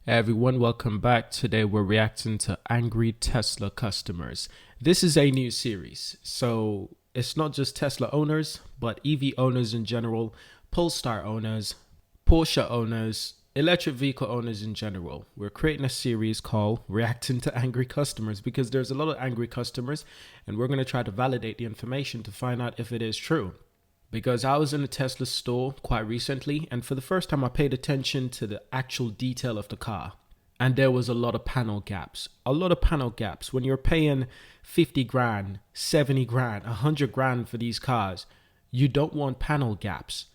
Hey everyone, welcome back. Today we're reacting to angry Tesla customers. This is a new series, so it's not just Tesla owners, but EV owners in general, Polestar owners, Porsche owners, electric vehicle owners in general. We're creating a series called Reacting to Angry Customers because there's a lot of angry customers, and we're going to try to validate the information to find out if it is true. Because I was in a Tesla store quite recently, and for the first time I paid attention to the actual detail of the car. And there was a lot of panel gaps. A lot of panel gaps. When you're paying 50 grand, 70 grand, 100 grand for these cars, you don't want panel gaps.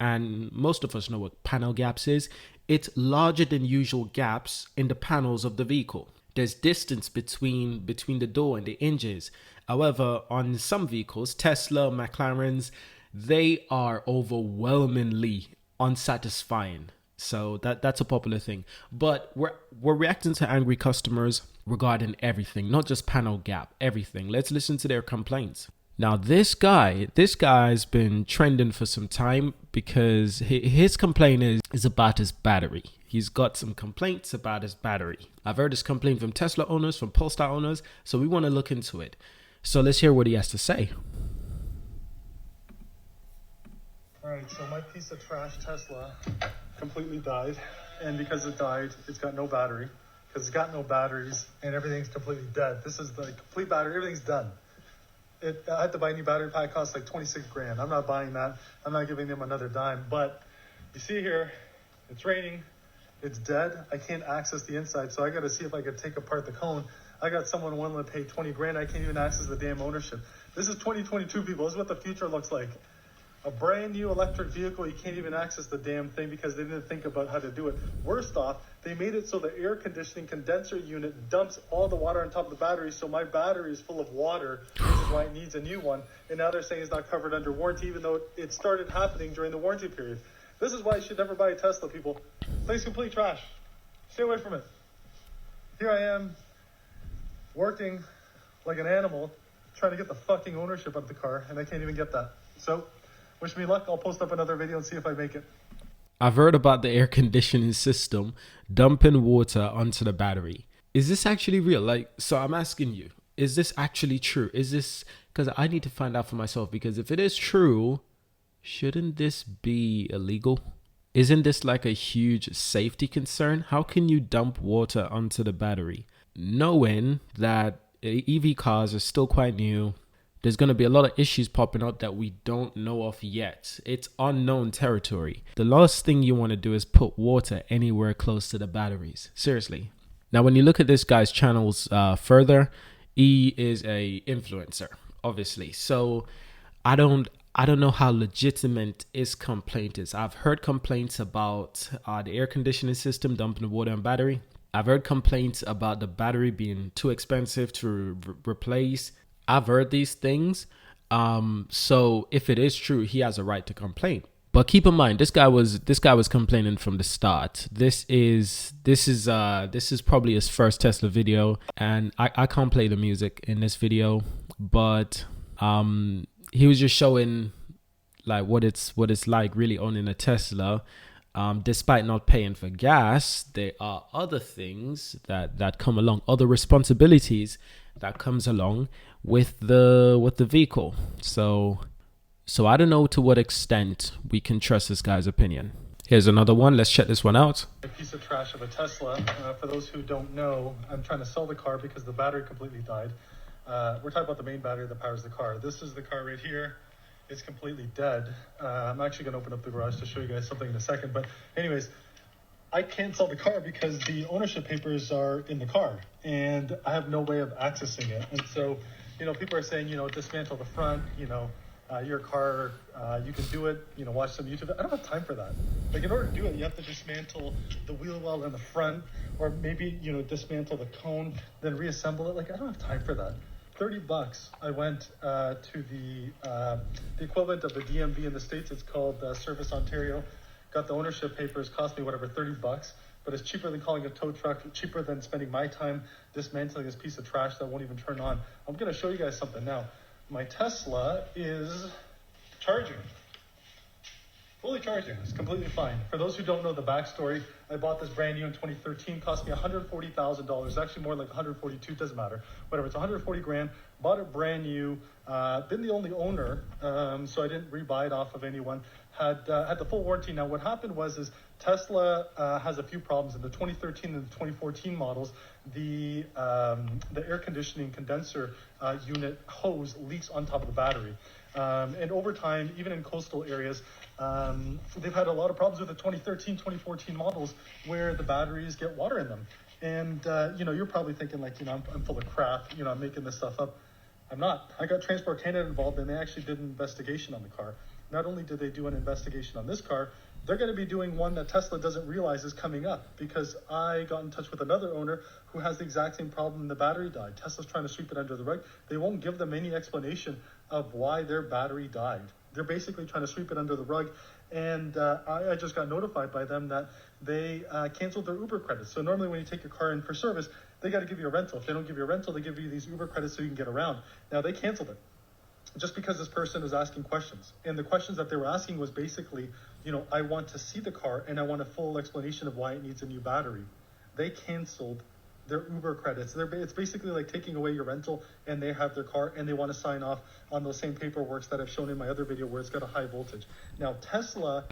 And most of us know what panel gaps is. It's larger than usual gaps in the panels of the vehicle. There's distance between the door and the hinges. However, on some vehicles, Tesla, McLarens, they are overwhelmingly unsatisfying. So that's a popular thing. But we're reacting to angry customers regarding everything, not just panel gap, everything. Let's listen to their complaints. Now this guy's been trending for some time because his complaint is about his battery. He's got some complaints about his battery. I've heard this complaint from Tesla owners, from Polestar owners, so we want to look into it. So let's hear what he has to say. Alright, so my piece of trash Tesla completely died, and because it died, it's got no battery, because it's got no batteries, and everything's completely dead. This is the complete battery, everything's done. I had to buy a new battery pack, cost like 26 grand. I'm not buying that. I'm not giving them another dime, but you see here, it's raining, it's dead. I can't access the inside, so I got to see if I could take apart the cone. I got someone willing to pay 20 grand. I can't even access the damn ownership. This is 2022, people. This is what the future looks like. A brand new electric vehicle, you can't even access the damn thing because they didn't think about how to do it. Worst off, they made it so the air conditioning condenser unit dumps all the water on top of the battery, so my battery is full of water, which is why it needs a new one. And now they're saying it's not covered under warranty, even though it started happening during the warranty period. This is why you should never buy a Tesla, people. Thing's complete trash. Stay away from it. Here I am, working like an animal, trying to get the fucking ownership of the car, and I can't even get that. So, wish me luck. I'll post up another video and see if I make it. I've heard about the air conditioning system dumping water onto the battery. Is this actually real? So I'm asking you, is this actually true? Is this, because I need to find out for myself, because if it is true, shouldn't this be illegal? Isn't this like a huge safety concern? How can you dump water onto the battery? Knowing that EV cars are still quite new, there's going to be a lot of issues popping up that we don't know of yet. It's unknown territory. The last thing you want to do is put water anywhere close to the batteries. Seriously. Now, when you look at this guy's channels further, he is a influencer, obviously. So I don't know how legitimate his complaint is. I've heard complaints about the air conditioning system dumping the water on battery. I've heard complaints about the battery being too expensive to replace. I've heard these things. So if it is true, he has a right to complain. But keep in mind, this guy was complaining from the start. This is probably his first Tesla video, and I can't play the music in this video, but he was just showing like what it's like really owning a Tesla. Despite not paying for gas, there are other things that come along, other responsibilities that comes along with the vehicle. So I don't know to what extent we can trust this guy's opinion. Here's another one. Let's check this one out. A piece of trash of a Tesla. For those who don't know, I'm trying to sell the car because the battery completely died. We're talking about the main battery that powers the car. This is the car right here. It's completely dead. I'm actually going to open up the garage to show you guys something in a second. But anyways, I can't sell the car because the ownership papers are in the car and I have no way of accessing it. And so, people are saying, dismantle the front, your car, you can do it, watch some YouTube. I don't have time for that. Like, in order to do it, you have to dismantle the wheel well in the front, or maybe, dismantle the cone, then reassemble it. Like, I don't have time for that. $30. I went to the equivalent of the DMV in the States. It's called Service Ontario. Got the ownership papers, cost me whatever, $30, but it's cheaper than calling a tow truck, cheaper than spending my time dismantling this piece of trash that won't even turn on. I'm going to show you guys something now. My Tesla is charging. Fully charging, it's completely fine. For those who don't know the backstory, I bought this brand new in 2013, cost me $140,000, actually more like 142, doesn't matter. Whatever, it's 140 grand, bought it brand new, been the only owner, so I didn't rebuy it off of anyone. Had the full warranty. Now what happened was Tesla has a few problems. In the 2013 and the 2014 models, the air conditioning condenser unit hose leaks on top of the battery. And over time, even in coastal areas, they've had a lot of problems with the 2013, 2014 models where the batteries get water in them. And, you're probably thinking like, I'm full of crap, I'm making this stuff up. I'm not. I got Transport Canada involved, and they actually did an investigation on the car. Not only did they do an investigation on this car, they're going to be doing one that Tesla doesn't realize is coming up, because I got in touch with another owner who has the exact same problem. The battery died. Tesla's trying to sweep it under the rug. They won't give them any explanation of why their battery died. They're basically trying to sweep it under the rug. And I just got notified by them that they canceled their Uber credits. So normally when you take your car in for service, they got to give you a rental. If they don't give you a rental, they give you these Uber credits so you can get around. Now they canceled it just because this person was asking questions. And the questions that they were asking was basically, I want to see the car and I want a full explanation of why it needs a new battery. They canceled their Uber credits. It's basically like taking away your rental, and they have their car and they want to sign off on those same paperworks that I've shown in my other video where it's got a high voltage. Now, Tesla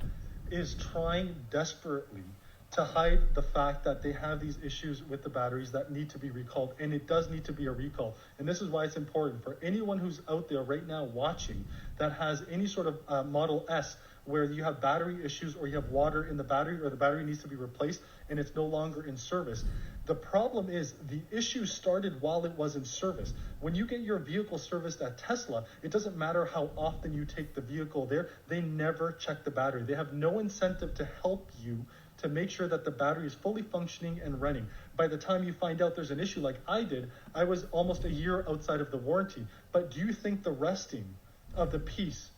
is trying desperately to hide the fact that they have these issues with the batteries that need to be recalled, and it does need to be a recall. And this is why it's important for anyone who's out there right now watching that has any sort of Model S where you have battery issues, or you have water in the battery, or the battery needs to be replaced and it's no longer in service. The problem is the issue started while it was in service. When you get your vehicle serviced at Tesla, it doesn't matter how often you take the vehicle there, they never check the battery. They have no incentive to help you to make sure that the battery is fully functioning and running. By the time you find out there's an issue like I did, I was almost a year outside of the warranty. But do you think the rusting of the piece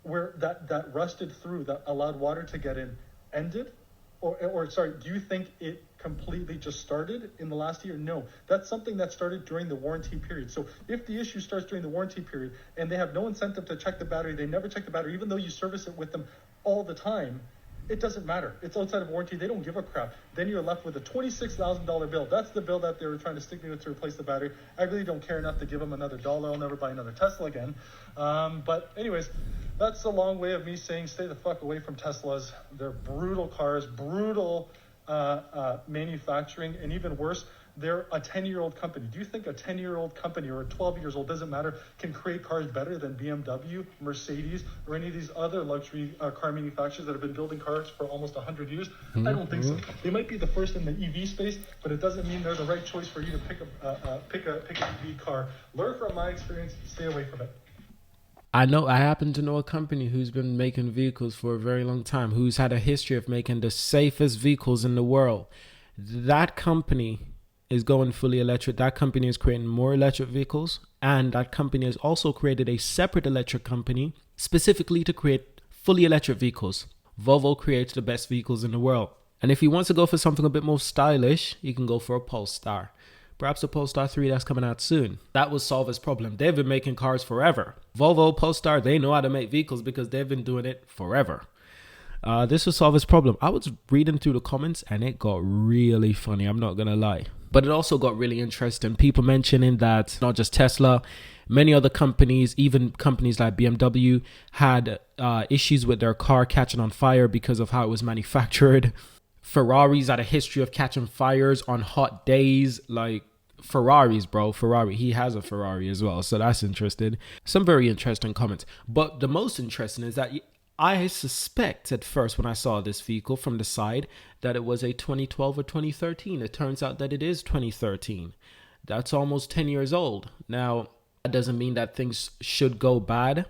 where that rusted through, that allowed water to get in, ended? Or sorry, do you think it completely just started in the last year? No, that's something that started during the warranty period. So if the issue starts during the warranty period and they have no incentive to check the battery, they never check the battery, even though you service it with them all the time, it doesn't matter. It's outside of warranty. They don't give a crap. Then you're left with a $26,000 bill. That's the bill that they were trying to stick me with to replace the battery. I really don't care enough to give them another dollar. I'll never buy another Tesla again. But anyways, that's a long way of me saying stay the fuck away from Teslas. They're brutal cars, brutal manufacturing, and even worse, they're a 10-year-old company. Do you think a 10-year-old company or a 12 years old, doesn't matter, can create cars better than BMW, Mercedes, or any of these other luxury car manufacturers that have been building cars for almost 100 years? I don't think so. They might be the first in the EV space, but it doesn't mean they're the right choice for you to pick an EV car. Learn from my experience, stay away from it. I happen to know a company who's been making vehicles for a very long time, who's had a history of making the safest vehicles in the world. That company is going fully electric. That company is creating more electric vehicles, and that company has also created a separate electric company specifically to create fully electric vehicles. Volvo creates the best vehicles in the world. And if he wants to go for something a bit more stylish, he can go for a Polestar. Perhaps a Polestar 3 that's coming out soon. That will solve his problem. They've been making cars forever. Volvo, Polestar, they know how to make vehicles because they've been doing it forever. This will solve his problem. I was reading through the comments and it got really funny. I'm not going to lie. But it also got really interesting. People mentioning that not just Tesla, many other companies, even companies like BMW, had issues with their car catching on fire because of how it was manufactured. Ferraris had a history of catching fires on hot days. Like Ferraris, bro. Ferrari. He has a Ferrari as well. So that's interesting. Some very interesting comments. But the most interesting is that I suspect at first when I saw this vehicle from the side that it was a 2012 or 2013. It turns out that it is 2013. That's almost 10 years old. Now, that doesn't mean that things should go bad.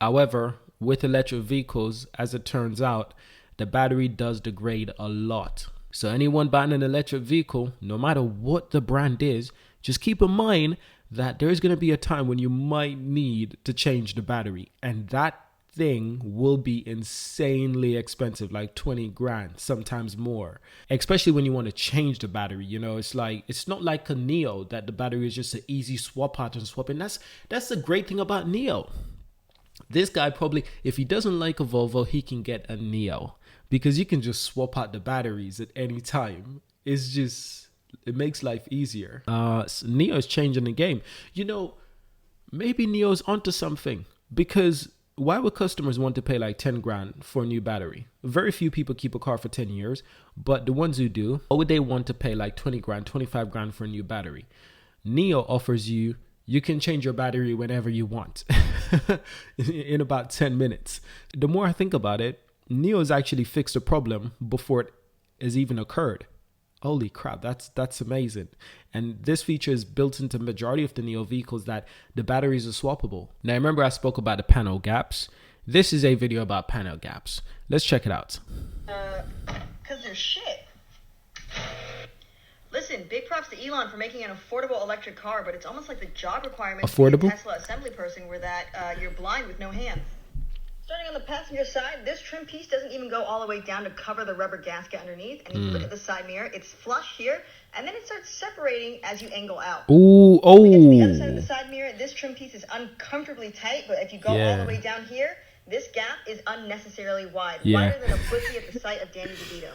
However, with electric vehicles, as it turns out, the battery does degrade a lot. So anyone buying an electric vehicle, no matter what the brand is, just keep in mind that there's going to be a time when you might need to change the battery. And that thing will be insanely expensive, like 20 grand, sometimes more, especially when you want to change the battery. It's not like a Neo that the battery is just an easy swap out and swap in. That's the great thing about Neo. This guy probably, if he doesn't like a Volvo, he can get a Neo because you can just swap out the batteries at any time. It's just, it makes life easier. Neo is changing the game. You know, maybe Neo's onto something, because why would customers want to pay like 10 grand for a new battery? Very few people keep a car for 10 years, but the ones who do, why would they want to pay like 20 grand, 25 grand for a new battery? Neo offers you can change your battery whenever you want in about 10 minutes. The more I think about it, Neo has actually fixed a problem before it has even occurred. Holy crap, that's amazing. And this feature is built into the majority of the Neo vehicles, that the batteries are swappable. Now, remember I spoke about the panel gaps. This is a video about panel gaps. Let's check it out. Because they're shit. Listen, big props to Elon for making an affordable electric car, but it's almost like the job requirements affordable? to be a Tesla assembly person were that you're blind with no hands. Starting on the passenger side, this trim piece doesn't even go all the way down to cover the rubber gasket underneath. And if you look at the side mirror, it's flush here, and then it starts separating as you angle out. Ooh, When we get to the other side of the side mirror, this trim piece is uncomfortably tight, but if you go all the way down here, this gap is unnecessarily wide, wider than a pussy at the site of Danny DeVito.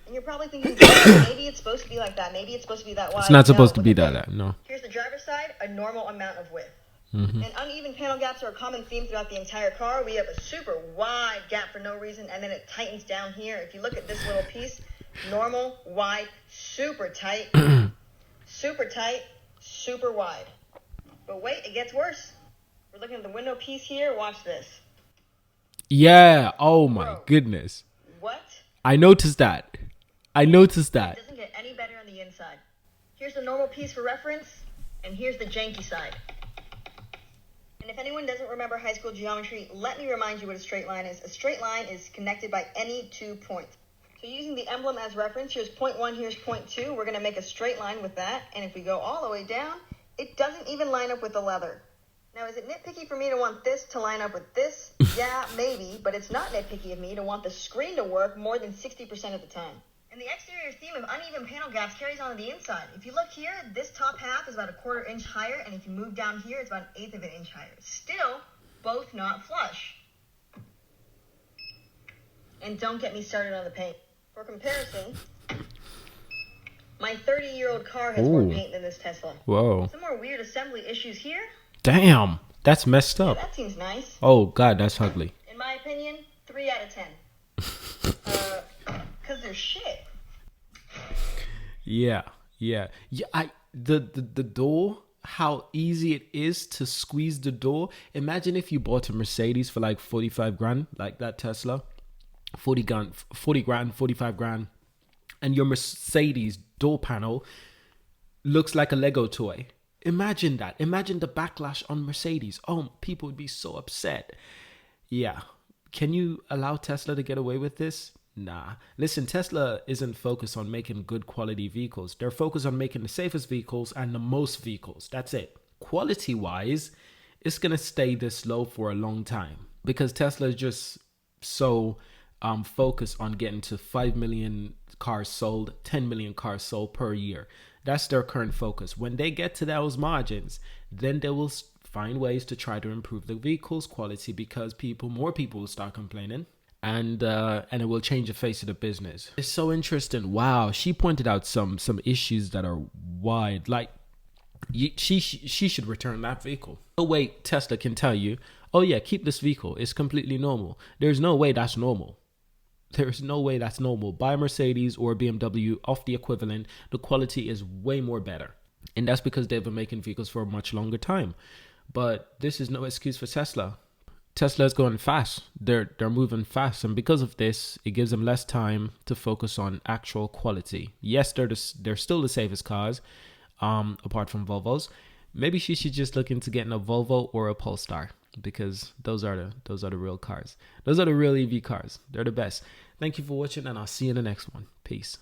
And you're probably thinking, maybe it's supposed to be like that. Maybe it's supposed to be that wide. It's not supposed to be that, no. Here's the driver's side, a normal amount of width. And uneven panel gaps are a common theme throughout the entire car. We have a super wide gap for no reason, and then it tightens down here. If you look at this little piece, normal, wide, super tight, super wide. But wait, it gets worse. We're looking at the window piece here. Watch this. Yeah. Oh my goodness. What? I noticed that. It doesn't get any better on the inside. Here's the normal piece for reference, and here's the janky side. And if anyone doesn't remember high school geometry, let me remind you what a straight line is. A straight line is connected by any 2 points. So using the emblem as reference, here's point 1, here's point 2. We're going to make a straight line with that. And if we go all the way down, it doesn't even line up with the leather. Now, is it nitpicky for me to want this to line up with this? Yeah, maybe, but it's not nitpicky of me to want the screen to work more than 60% of the time. And the exterior theme of uneven panel gaps carries on to the inside. If you look here, this top half is about a 1/4 inch higher, and if you move down here, it's about 1/8 of an inch higher. Still, both not flush. And don't get me started on the paint. For comparison, my 30-year-old car has more paint than this Tesla. Whoa. Some more weird assembly issues here. Damn, that's messed up. Yeah, that seems nice. Oh God, that's ugly. In my opinion, 3 out of 10. Because they're shit. Yeah. The door, how easy it is to squeeze the door. Imagine if you bought a Mercedes for like 45 grand, like that Tesla, 40 grand, 45 grand, and your Mercedes door panel looks like a Lego toy. Imagine that. Imagine the backlash on Mercedes. Oh, people would be so upset. Yeah. Can you allow Tesla to get away with this? Nah. Listen, Tesla isn't focused on making good quality vehicles. They're focused on making the safest vehicles and the most vehicles. That's it. Quality-wise, it's going to stay this low for a long time because Tesla is just so focused on getting to 5 million cars sold, 10 million cars sold per year. That's their current focus. When they get to those margins, then they will find ways to try to improve the vehicle's quality because more people will start complaining. And it will change the face of the business. It's so interesting. Wow, she pointed out some issues that are wide. Like, she should return that vehicle. No way Tesla can tell you, oh yeah, keep this vehicle. It's completely normal. There's no way that's normal. There's no way that's normal. Buy a Mercedes or a BMW off the equivalent. The quality is way more better. And that's because they've been making vehicles for a much longer time. But this is no excuse for Tesla. Tesla's going fast. They're moving fast, and because of this, it gives them less time to focus on actual quality. Yes, they're still the safest cars, apart from Volvos. Maybe she should just look into getting a Volvo or a Polestar because those are the real cars. Those are the real EV cars. They're the best. Thank you for watching, and I'll see you in the next one. Peace.